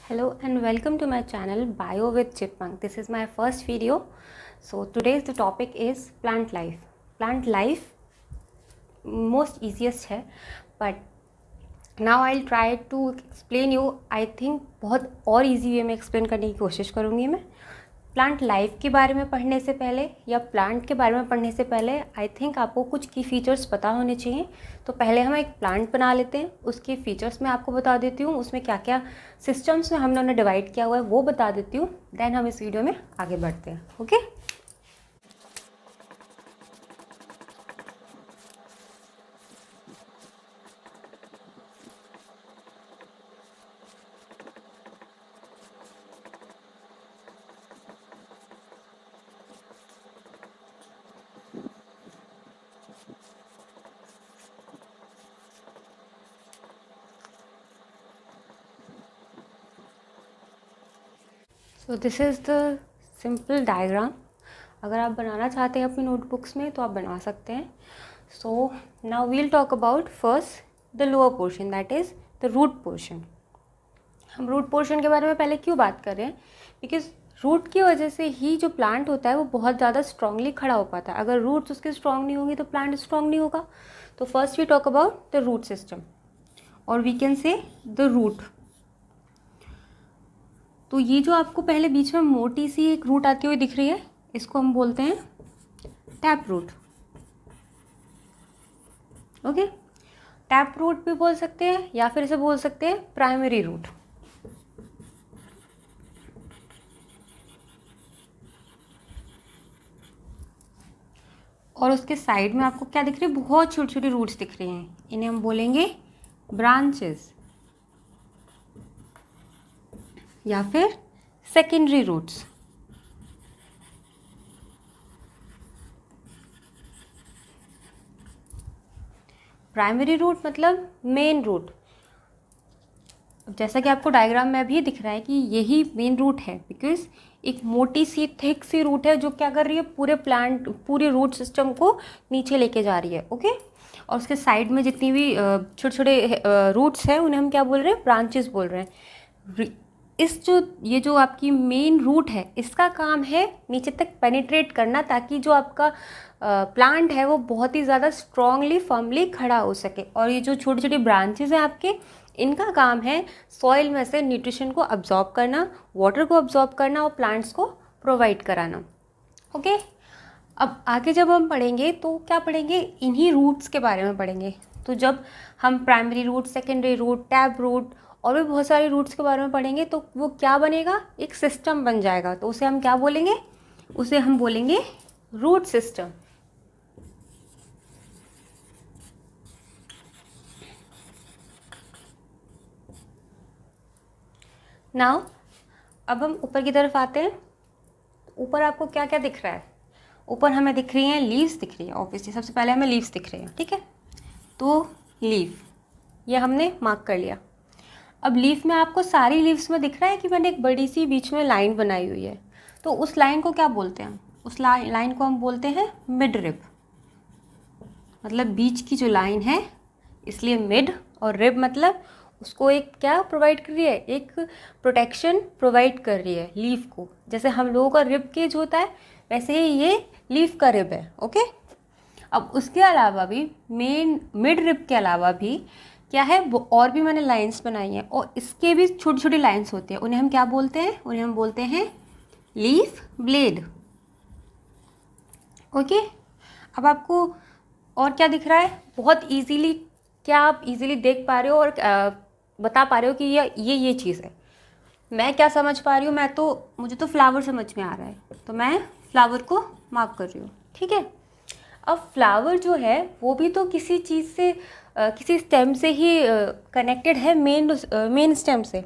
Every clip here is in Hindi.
Hello and welcome to my channel Bio with Chipmunk. This is my first video. So today's the topic is plant life. Plant life most easiest है, but now I'll try to explain you. I think बहुत और easy way में explain करने की कोशिश करूँगी मैं. प्लांट लाइफ के बारे में पढ़ने से पहले या प्लांट के बारे में पढ़ने से पहले आई थिंक आपको कुछ की फीचर्स पता होने चाहिए. तो पहले हम एक प्लांट बना लेते हैं, उसके फीचर्स मैं आपको बता देती हूँ, उसमें क्या क्या सिस्टम्स में हमने उन्हें डिवाइड किया हुआ है वो बता देती हूँ. देन हम इस वीडियो में आगे बढ़ते हैं. Okay. So this is the simple diagram. अगर आप बनाना चाहते हैं अपनी नोटबुक्स में तो आप बना सकते हैं. So now we'll talk about first the lower portion, that is the root portion. हम रूट पोर्शन के बारे में पहले क्यों बात कर रहे हैं? बिकॉज रूट की वजह से ही जो प्लांट होता है वो बहुत ज़्यादा स्ट्रांगली खड़ा हो पाता है. अगर रूट्स उसके स्ट्रांग नहीं होंगी तो प्लांट स्ट्रांग नहीं होगा. तो first we talk about the root system और we can say the root. तो ये जो आपको पहले बीच में मोटी सी एक रूट आती हुई दिख रही है, इसको हम बोलते हैं tap root. Okay. Tap root भी बोल सकते हैं या फिर इसे बोल सकते हैं प्राइमरी रूट. और उसके साइड में आपको क्या दिख रही है? बहुत छोटी छोटी रूट्स दिख रही हैं. इन्हें हम बोलेंगे ब्रांचेस या फिर सेकेंडरी रूट्स. प्राइमरी रूट मतलब मेन रूट. जैसा कि आपको डायग्राम में भी दिख रहा है कि यही मेन रूट है, बिकॉज एक मोटी सी थिक सी रूट है जो क्या कर रही है, पूरे रूट सिस्टम को नीचे लेके जा रही है. ओके. और उसके साइड में जितनी भी छोटे छोटे रूट्स हैं उन्हें हम क्या बोल रहे हैं? ब्रांचेस बोल रहे हैं. ये जो आपकी मेन रूट है इसका काम है नीचे तक पेनिट्रेट करना, ताकि जो आपका प्लांट है वो बहुत ही ज़्यादा स्ट्रांगली फर्मली खड़ा हो सके. और ये जो छोटी छोटी ब्रांचेस हैं आपके, इनका काम है सॉइल में से न्यूट्रिशन को अब्जॉर्ब करना, वाटर को अब्जॉर्ब करना और प्लांट्स को प्रोवाइड कराना. ओके. अब आगे जब हम पढ़ेंगे तो क्या पढ़ेंगे? इन्हीं रूट्स के बारे में पढ़ेंगे. तो जब हम primary root, secondary root, tap root और भी बहुत सारे रूट्स के बारे में पढ़ेंगे तो वो क्या बनेगा? एक सिस्टम बन जाएगा. तो उसे हम क्या बोलेंगे? उसे हम बोलेंगे रूट सिस्टम. नाउ अब हम ऊपर की तरफ आते हैं. ऊपर आपको क्या क्या दिख रहा है? ऊपर हमें दिख रही हैं लीव्स दिख रही है. ऑब्वियसली सबसे पहले हमें लीव्स दिख रही हैं. ठीक है. तो लीफ ये हमने मार्क कर लिया. अब लीफ में आपको सारी लीव्स में दिख रहा है कि मैंने एक बड़ी सी बीच में लाइन बनाई हुई है. तो उस लाइन को क्या बोलते हैं? उस लाइन को हम बोलते हैं मिड रिब. मतलब बीच की जो लाइन है, इसलिए मिड. और रिब मतलब उसको एक क्या प्रोवाइड कर रही है? एक प्रोटेक्शन प्रोवाइड कर रही है लीफ को. जैसे हम लोगों का रिब केज होता है वैसे ही ये लीफ का रिब है. ओके. अब उसके अलावा भी मिड रिब के अलावा भी क्या है, वो और भी मैंने लाइंस बनाई हैं और इसके भी छोटी छोटी लाइंस होती हैं. उन्हें हम क्या बोलते हैं? उन्हें हम बोलते हैं लीफ ब्लेड. ओके. अब आपको और क्या दिख रहा है? बहुत इजीली, क्या आप इजीली देख पा रहे हो और बता पा रहे हो कि ये चीज़ है? मैं क्या समझ पा रही हूँ? मुझे तो फ्लावर समझ में आ रहा है, तो मैं फ्लावर को मार्क कर रही हूँ. ठीक है. अब फ्लावर जो है वो भी तो किसी चीज़ से किसी स्टेम से ही कनेक्टेड है, मेन स्टेम से.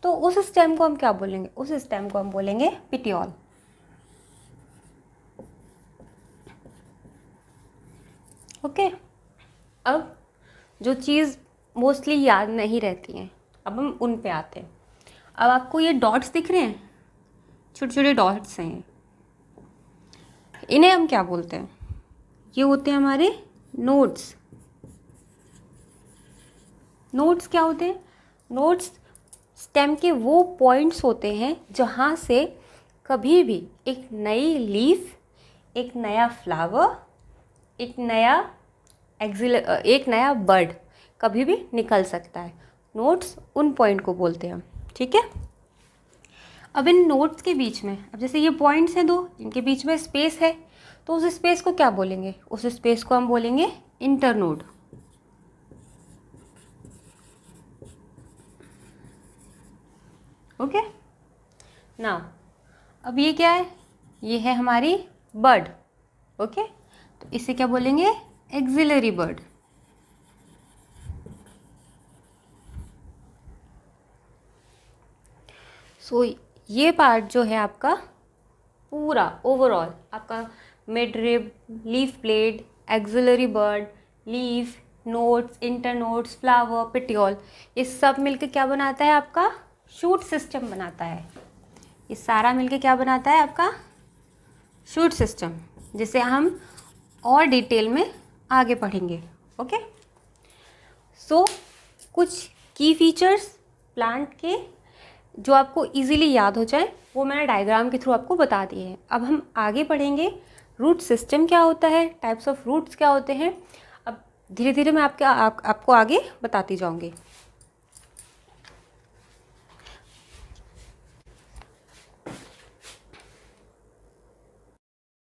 तो उस स्टेम को हम क्या बोलेंगे? उस स्टेम को हम बोलेंगे पिटियोल. ओके. अब जो चीज़ मोस्टली याद नहीं रहती हैं, अब हम उन पे आते हैं. अब आपको ये डॉट्स दिख रहे हैं, छोटे छोटे डॉट्स हैं, इन्हें हम क्या बोलते हैं? ये होते हैं हमारे नोड्स. नोड्स क्या होते हैं? नोड्स स्टेम के वो पॉइंट्स होते हैं जहाँ से कभी भी एक नई लीफ, एक नया फ्लावर, एक नया बर्ड कभी भी निकल सकता है। नोट्स उन पॉइंट को बोलते हैं हम, ठीक है। अब इन नोट्स के बीच में, अब जैसे ये पॉइंट्स हैं दो, इनके बीच में स्पेस है, तो उस स्पेस को क्या बोलेंगे? उस स्पेस को हम बोलेंगे इंटरनोड। ओके, नाउ अब ये क्या है? ये है हमारी बर्ड। ओके, तो इसे क्या बोलेंगे? Axillary bud. सो ये पार्ट जो है आपका पूरा ओवरऑल आपका mid rib, leaf plate, axillary bud, leaf, notes, internodes, flower, petiole, ये सब मिलके क्या बनाता है? आपका शूट सिस्टम बनाता है। ये सारा मिलके क्या बनाता है? आपका शूट सिस्टम, जिसे हम और डिटेल में आगे पढ़ेंगे। ओके, सो कुछ की फीचर्स प्लांट के जो आपको इजीली याद हो जाए वो मैंने डायग्राम के थ्रू आपको बता दिए हैं। अब हम आगे पढ़ेंगे रूट सिस्टम क्या होता है, टाइप्स ऑफ रूट्स क्या होते हैं। अब धीरे धीरे मैं आपको आगे बताती जाऊंगी।